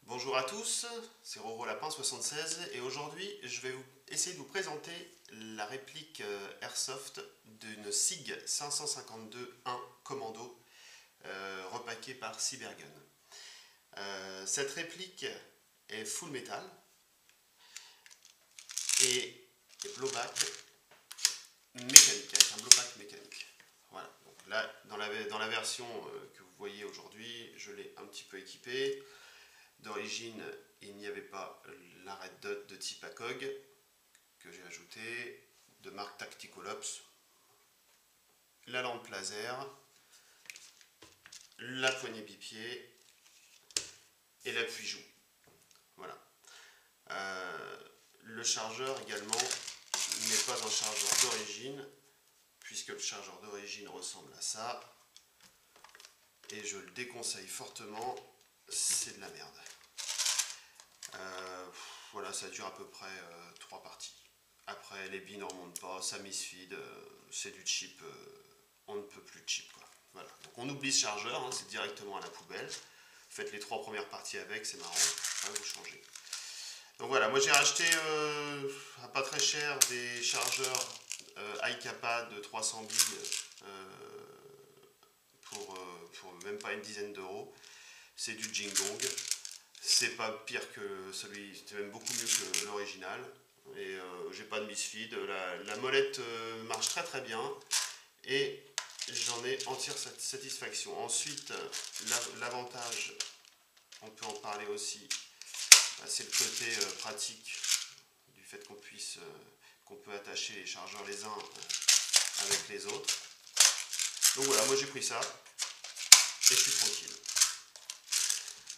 Bonjour à tous, c'est Roro Lapin 76 et aujourd'hui je vais essayer de vous présenter la réplique Airsoft d'une SIG 552-1 Commando repackée par Cybergun. Cette réplique est full metal et blowback mécanique, avec un blowback mécanique. Voilà, donc là dans la version que vous voyez aujourd'hui, je l'ai un petit peu équipée. D'origine, il n'y avait pas la Red Dot de type ACOG que j'ai ajouté, de marque Tacticolops, la lampe laser, la poignée bipied et l'appui-joue. Voilà. Le chargeur également n'est pas un chargeur d'origine, puisque le chargeur d'origine ressemble à ça. Et je le déconseille fortement, c'est de la merde. Voilà, ça dure à peu près 3 parties. Après, les billes ne remontent pas, ça misfeed, c'est du cheap, on ne peut plus de cheap, quoi. Voilà. Donc on oublie ce chargeur, hein, c'est directement à la poubelle. Faites les 3 premières parties avec, c'est marrant, après vous changez. Donc voilà, moi j'ai racheté à pas très cher des chargeurs iCapa de 300 billes pour même pas une dizaine d'euros. C'est du Jingdong. C'est pas pire que celui, c'est même beaucoup mieux que l'original. Et j'ai pas de misfeed. La molette marche très très bien. Et j'en ai entière satisfaction. Ensuite, l'avantage, on peut en parler aussi, c'est le côté pratique du fait qu'on peut attacher les chargeurs les uns avec les autres. Donc voilà, moi j'ai pris ça et je suis tranquille.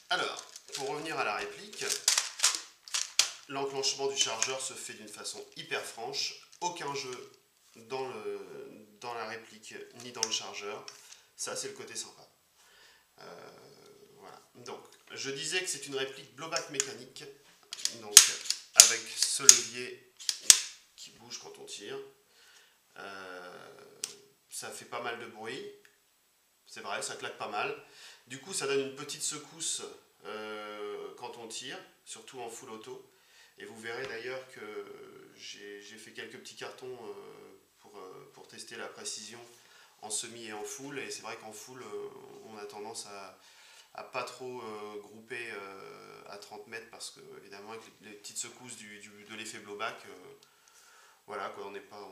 Alors, pour revenir à la réplique, l'enclenchement du chargeur se fait d'une façon hyper franche. Aucun jeu dans la réplique ni dans le chargeur. Ça, c'est le côté sympa. Voilà. Donc, je disais que c'est une réplique blowback mécanique. Donc, avec ce levier qui bouge quand on tire. Ça fait pas mal de bruit. C'est vrai, ça claque pas mal. Du coup, ça donne une petite secousse quand on tire, surtout en full auto. Et vous verrez d'ailleurs que j'ai fait quelques petits cartons pour tester la précision en semi et en full. Et c'est vrai qu'en full, on a tendance à pas trop grouper à 30 mètres parce que, évidemment, avec les petites secousses de l'effet blowback, voilà, quoi, on n'est pas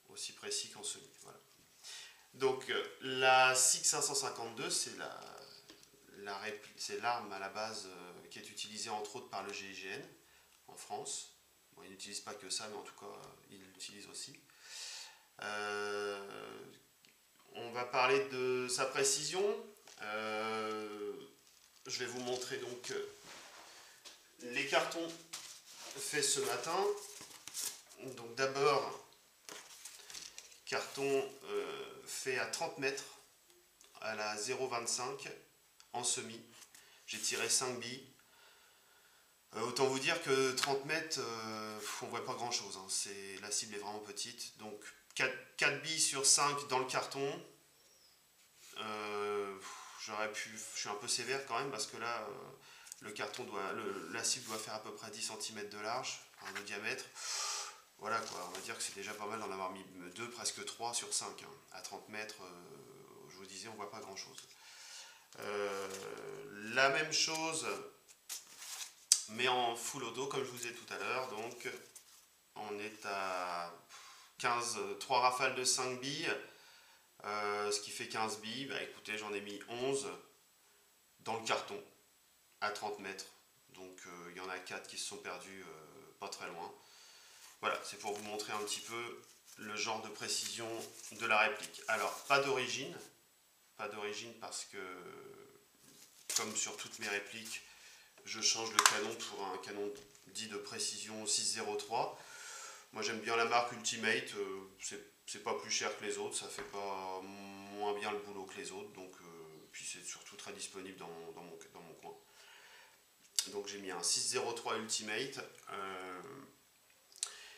aussi précis qu'en semi. Voilà. Donc, la SIG 552, c'est l'arme à la base qui est utilisée entre autres par le GIGN en France. Bon, il n'utilise pas que ça, mais en tout cas, il l'utilise aussi. On va parler de sa précision. Je vais vous montrer donc les cartons faits ce matin. Donc d'abord, carton fait à 30 mètres à la 0,25 en semi. J'ai tiré 5 billes. Autant vous dire que 30 mètres, on voit pas grand chose. Hein. La cible est vraiment petite. Donc 4 billes sur 5 dans le carton. Je suis un peu sévère quand même parce que là, la cible doit faire à peu près 10 cm de large, de diamètre. Voilà quoi, on va dire que c'est déjà pas mal d'en avoir mis 2, presque 3 sur 5. Hein. À 30 mètres, je vous disais, on voit pas grand chose. La même chose, mais en full auto, comme je vous ai dit tout à l'heure. Donc, on est à 3 rafales de 5 billes, ce qui fait 15 billes. Bah, écoutez, j'en ai mis 11 dans le carton, à 30 mètres. Donc, il y en a 4 qui se sont perdus pas très loin. Voilà, c'est pour vous montrer un petit peu le genre de précision de la réplique. Alors, pas d'origine parce que, comme sur toutes mes répliques, je change le canon pour un canon dit de précision 603. Moi j'aime bien la marque Ultimate, c'est pas plus cher que les autres, ça fait pas moins bien le boulot que les autres, donc puis c'est surtout très disponible dans mon coin. Donc j'ai mis un 603 Ultimate.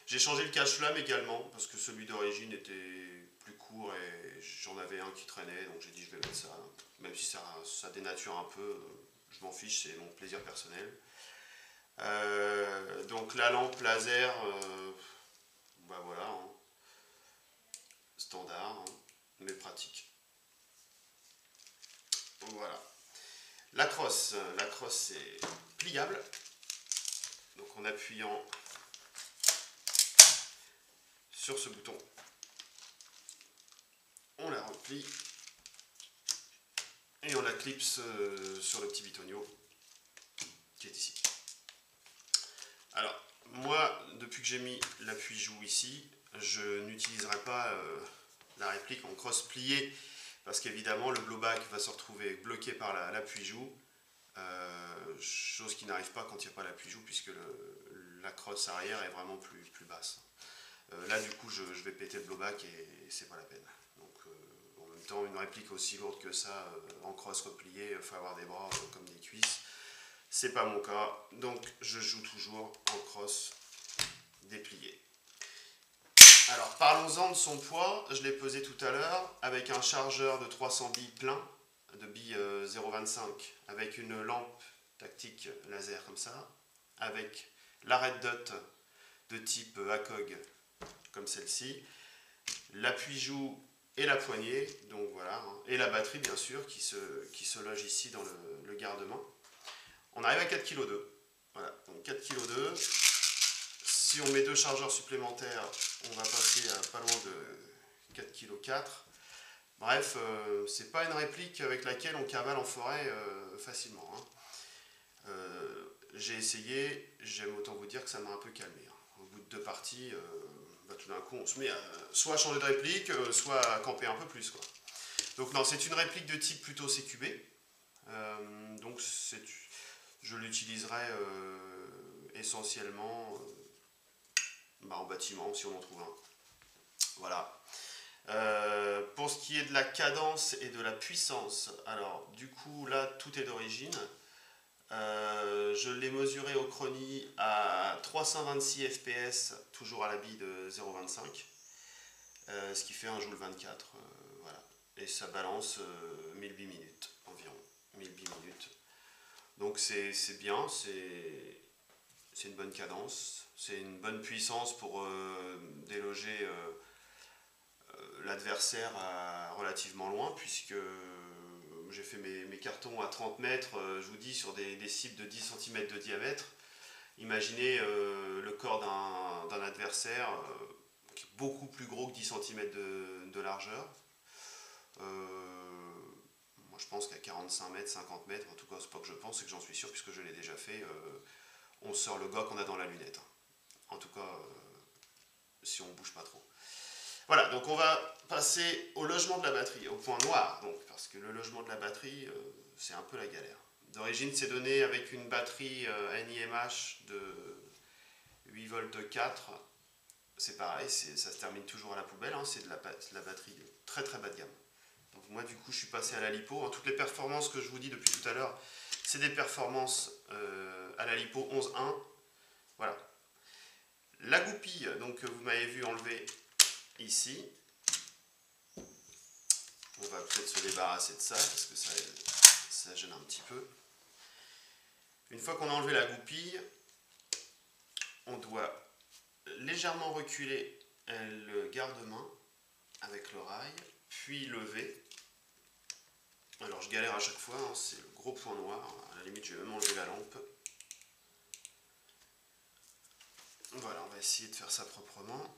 J'ai changé le cache-flamme également parce que celui d'origine était plus court et j'en avais un qui traînait, donc j'ai dit je vais mettre ça, même si ça dénature un peu, je m'en fiche, c'est mon plaisir personnel. Donc la lampe laser, bah voilà, hein, standard, hein, mais pratique. Voilà. La crosse c'est pliable. Donc en appuyant sur ce bouton, on la replie et on la clipse sur le petit bitonio qui est ici. Alors moi, depuis que j'ai mis l'appui-joue ici, je n'utiliserai pas la réplique en crosse pliée parce qu'évidemment le blowback va se retrouver bloqué par l'appui-joue, chose qui n'arrive pas quand il n'y a pas l'appui-joue puisque la crosse arrière est vraiment plus basse. Là du coup je vais péter le blowback et c'est pas la peine. Donc en même temps une réplique aussi lourde que ça en crosse repliée, il faut avoir des bras comme des cuisses. C'est pas mon cas, donc je joue toujours en crosse dépliée. Alors parlons-en de son poids, je l'ai pesé tout à l'heure avec un chargeur de 300 billes plein, de billes 0,25, avec une lampe tactique laser comme ça, avec la red dot de type ACOG comme celle-ci, l'appui-joue et la poignée, donc voilà, hein, et la batterie bien sûr qui se loge ici dans le garde-main. On arrive à 4,2 kg. Voilà, donc 4,2 kg. Si on met 2 chargeurs supplémentaires, on va passer à pas loin de 4,4 kg. Bref, c'est pas une réplique avec laquelle on cavale en forêt facilement. Hein. J'ai essayé, j'aime autant vous dire que ça m'a un peu calmé. Hein. Au bout de 2 parties, bah, tout d'un coup on se met soit à changer de réplique, soit à camper un peu plus. Quoi. Donc non, c'est une réplique de type plutôt CQB. Donc je l'utiliserai essentiellement en bâtiment si on en trouve un. Voilà. Pour ce qui est de la cadence et de la puissance, alors du coup là tout est d'origine. Je l'ai mesuré au chronie à 326 fps, toujours à la bille de 0,25, ce qui fait 1 joule 24. Voilà. Et ça balance 1000 billes minutes environ. 1000 billes minutes. Donc c'est bien, c'est une bonne cadence, c'est une bonne puissance pour déloger l'adversaire relativement loin, puisque j'ai fait mes cartons à 30 mètres, je vous dis, sur des cibles de 10 cm de diamètre. Imaginez le corps d'un adversaire qui est beaucoup plus gros que 10 cm de largeur. Moi je pense qu'à 45 mètres, 50 mètres, en tout cas c'est pas que je pense, c'est que j'en suis sûr puisque je l'ai déjà fait, on sort le gars qu'on a dans la lunette. En tout cas, si on bouge pas trop. Voilà, donc on va passer au logement de la batterie, au point noir, donc, parce que le logement de la batterie, c'est un peu la galère. D'origine, c'est donné avec une batterie NIMH de 8 volts 4. C'est pareil, ça se termine toujours à la poubelle, hein, c'est de la batterie très très bas de gamme. Donc moi, du coup, je suis passé à la LiPo. Hein, toutes les performances que je vous dis depuis tout à l'heure, c'est des performances à la LiPo 11.1. Voilà. La goupille, donc, que vous m'avez vu enlever ici, on va peut-être se débarrasser de ça parce que ça gêne un petit peu. Une fois qu'on a enlevé la goupille, on doit légèrement reculer le garde-main avec le rail, puis lever. Alors je galère à chaque fois, hein, c'est le gros point noir, à la limite je vais même enlever la lampe. Voilà, on va essayer de faire ça proprement.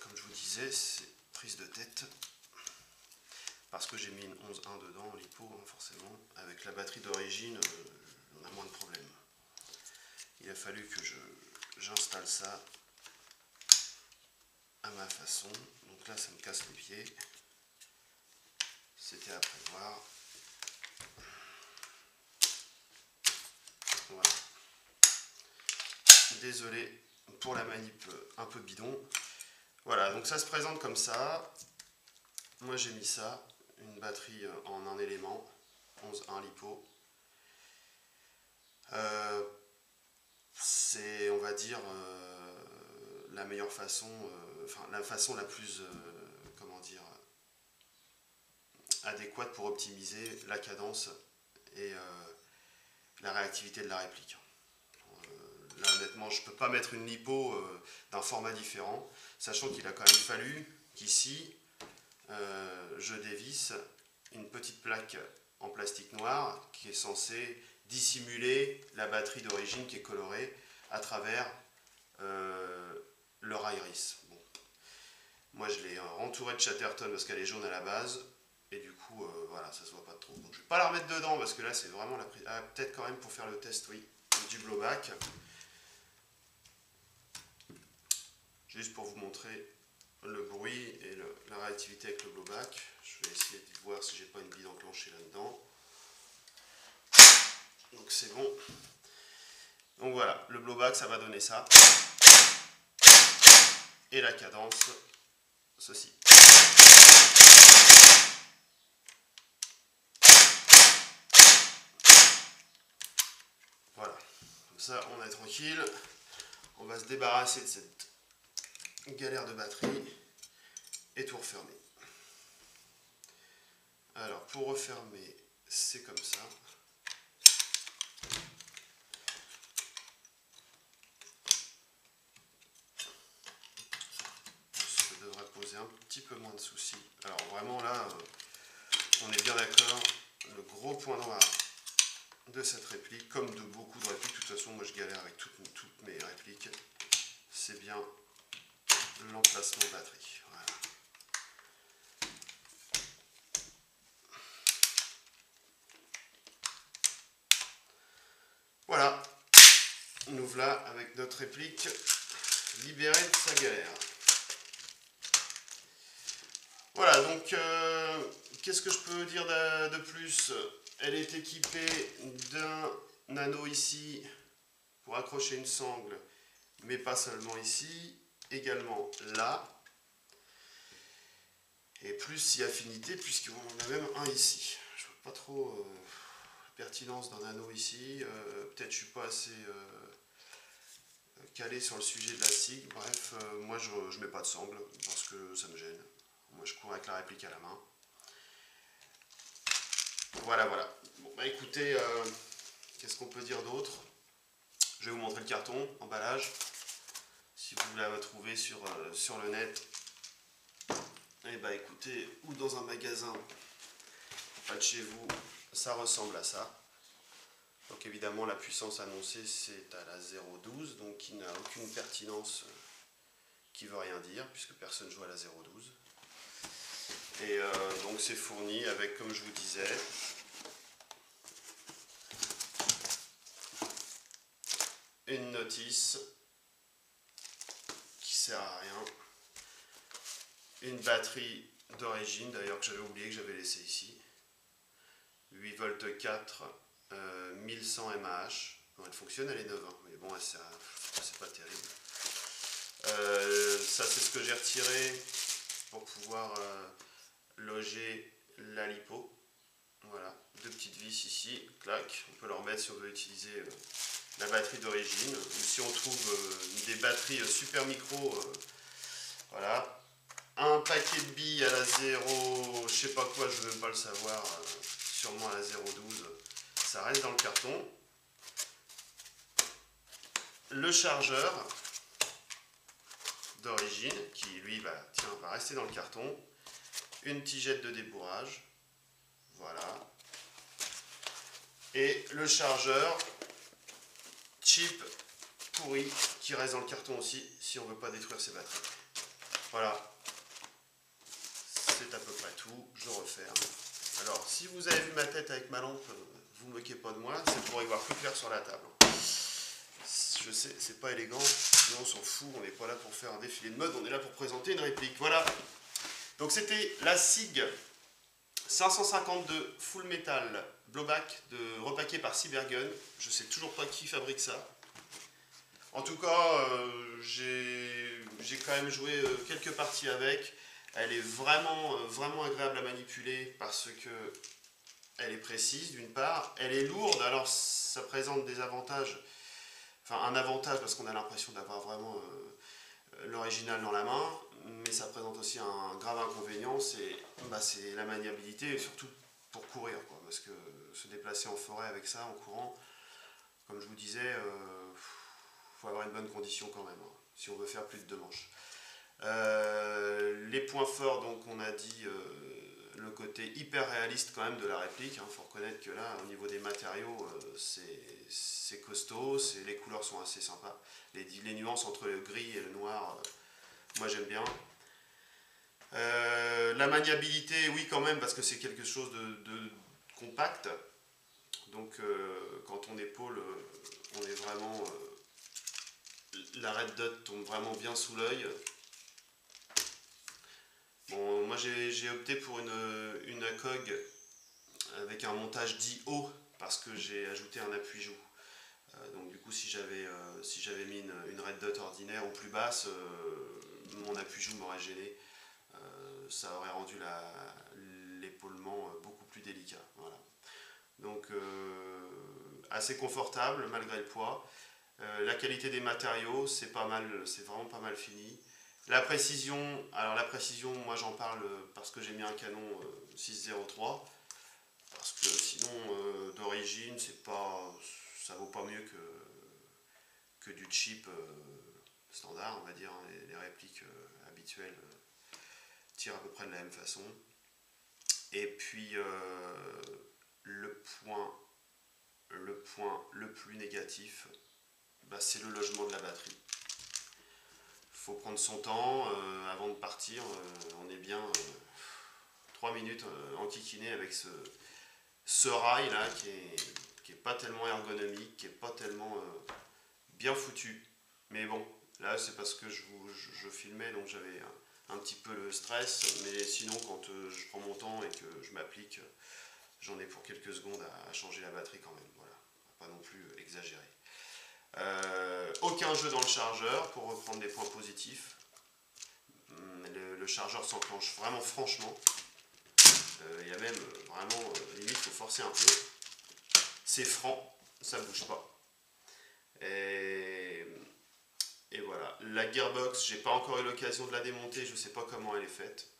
Comme je vous disais, c'est prise de tête. Parce que j'ai mis une 11.1 dedans, en LiPo, hein, forcément. Avec la batterie d'origine, on a moins de problèmes. Il a fallu que j'installe ça à ma façon. Donc là, ça me casse les pieds. C'était à prévoir. Voilà. Désolé pour la manip un peu bidon. Voilà, donc ça se présente comme ça. Moi j'ai mis ça, une batterie en un élément, 11.1 LiPo. C'est, on va dire, la meilleure façon, enfin la façon la plus, comment dire, adéquate pour optimiser la cadence et la réactivité de la réplique. Là honnêtement je ne peux pas mettre une lipo d'un format différent, sachant qu'il a quand même fallu qu'ici je dévisse une petite plaque en plastique noir qui est censée dissimuler la batterie d'origine qui est colorée à travers leur iris. Bon. Moi je l'ai entourée de Chatterton parce qu'elle est jaune à la base et du coup voilà, ça se voit pas trop. Donc je vais pas la remettre dedans parce que là c'est vraiment la prise. Ah, peut-être quand même pour faire le test, oui, du blowback. Juste pour vous montrer le bruit et la réactivité avec le blowback. Je vais essayer de voir si j'ai pas une bille enclenchée là-dedans. Donc c'est bon. Donc voilà, le blowback ça va donner ça. Et la cadence, ceci. Voilà, comme ça on est tranquille. On va se débarrasser de cette galère de batterie et tout refermer. Alors pour refermer, c'est comme ça. Ça devrait poser un petit peu moins de soucis. Alors vraiment là, on est bien d'accord, le gros point noir de cette réplique, comme de beaucoup de répliques, de toute façon moi je galère avec toutes mes répliques, c'est bien l'emplacement batterie. Voilà. Voilà, nous voilà avec notre réplique libérée de sa galère. Voilà, donc qu'est-ce que je peux dire de plus? Elle est équipée d'un anneau ici pour accrocher une sangle, mais pas seulement ici, également là. Et plus si affinité, puisqu'on en a même un ici. Je ne vois pas trop la pertinence d'un anneau ici. Peut-être je ne suis pas assez calé sur le sujet de la SIG. Bref, moi je ne mets pas de sangle parce que ça me gêne. Moi je cours avec la réplique à la main. Voilà, voilà. Bon, bah écoutez, qu'est-ce qu'on peut dire d'autre? Je vais vous montrer le carton, emballage. Si vous voulez la trouver sur le net, et bah écoutez, ou dans un magasin pas de chez vous, ça ressemble à ça. Donc évidemment la puissance annoncée c'est à la 0,12, donc qui n'a aucune pertinence, qui veut rien dire puisque personne joue à la 0,12. Et donc c'est fourni avec, comme je vous disais, une notice qui sert à rien, une batterie d'origine d'ailleurs que j'avais oublié que j'avais laissé ici, 8 volts 4, 1100 mAh. Non, elle fonctionne, elle est neuve, hein, mais bon, c'est pas terrible. Ça, c'est ce que j'ai retiré pour pouvoir loger la lipo. Voilà, deux petites vis ici, clac. On peut leur mettre si on veut utiliser la batterie d'origine. Ou si on trouve des batteries super micro, voilà. Un paquet de billes à la 0, je sais pas quoi, je veux même pas le savoir, sûrement à la 0,12. Ça reste dans le carton. Le chargeur d'origine qui lui va rester dans le carton. Une tigette de débourrage. Voilà. Et le chargeur cheap pourri qui reste dans le carton aussi si on ne veut pas détruire ses batteries. Voilà. C'est à peu près tout. Je referme. Alors, si vous avez vu ma tête avec ma lampe, vous ne moquez pas de moi, c'est pour y voir plus clair sur la table. Je sais, c'est pas élégant, mais on s'en fout, on n'est pas là pour faire un défilé de mode, on est là pour présenter une réplique. Voilà. Donc c'était la SIG 552 Full Metal Blowback repaqué par Cybergun. Je sais toujours pas qui fabrique ça. En tout cas, j'ai quand même joué quelques parties avec. Elle est vraiment agréable à manipuler parce que elle est précise d'une part. Elle est lourde, alors ça présente des avantages. Enfin, un avantage parce qu'on a l'impression d'avoir vraiment l'original dans la main, mais ça présente aussi un grave inconvénient, c'est la maniabilité, et surtout pour courir, quoi, parce que se déplacer en forêt avec ça, en courant, comme je vous disais, faut avoir une bonne condition quand même, hein, si on veut faire plus de 2 manches. Les points forts, donc on a dit le côté hyper réaliste quand même de la réplique. Il faut reconnaître que là, au niveau des matériaux, c'est costaud, les couleurs sont assez sympas. Les nuances entre le gris et le noir, moi j'aime bien. La maniabilité, oui quand même, parce que c'est quelque chose de compact. Donc quand on épaule, on est vraiment... la red dot tombe vraiment bien sous l'œil. Bon, moi j'ai opté pour une ACOG avec un montage dit haut parce que j'ai ajouté un appui-joue. Donc du coup si j'avais mis une red dot ordinaire ou plus basse, mon appui-joue m'aurait gêné. Ça aurait rendu l'épaulement beaucoup plus délicat. Voilà. Donc assez confortable malgré le poids. La qualité des matériaux, c'est pas mal, c'est vraiment pas mal fini. La précision, alors la précision, moi j'en parle parce que j'ai mis un canon 603, parce que sinon d'origine ça vaut pas mieux que du cheap standard, on va dire, hein. Les répliques habituelles tirent à peu près de la même façon. Et puis le point le plus négatif, c'est le logement de la batterie. Il faut prendre son temps avant de partir. On est bien 3 minutes enquiquiné avec ce rail là qui est pas tellement ergonomique, qui est pas tellement bien foutu. Mais bon, là c'est parce que je filmais, donc j'avais un petit peu le stress. Mais sinon, quand je prends mon temps et que je m'applique, j'en ai pour quelques secondes à changer la batterie quand même. Voilà, pas non plus exagérer. Aucun jeu dans le chargeur pour reprendre des points positifs. Le chargeur s'enclenche vraiment franchement. Il y a même vraiment limite il faut forcer un peu. C'est franc, ça bouge pas. Et voilà. La gearbox, j'ai pas encore eu l'occasion de la démonter, je sais pas comment elle est faite.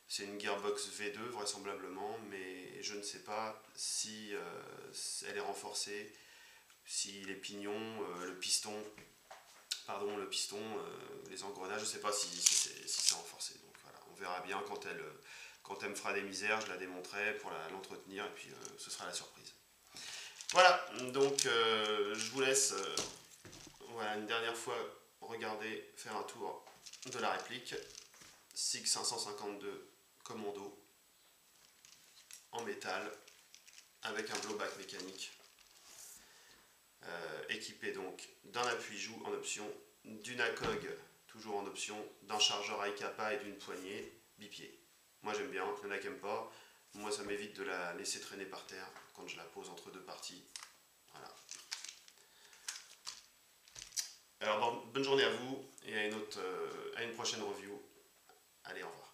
C'est une gearbox V2 vraisemblablement, mais je ne sais pas si elle est renforcée, si les pignons, le piston, les engrenages, je ne sais pas si c'est renforcé. Donc voilà, on verra bien quand elle me fera des misères, je la démonterai pour l'entretenir et puis ce sera la surprise. Voilà, donc je vous laisse voilà, une dernière fois regarder, faire un tour de la réplique. SIG 552 Commando en métal avec un blowback mécanique. Équipé donc d'un appui-joue en option, d'une ACOG toujours en option, d'un chargeur iCapa et d'une poignée bipied. Moi j'aime bien, il y en a qui n'aiment pas. Moi ça m'évite de la laisser traîner par terre quand je la pose entre 2 parties. Voilà. Alors bonne journée à vous et à une prochaine review. Allez, au revoir.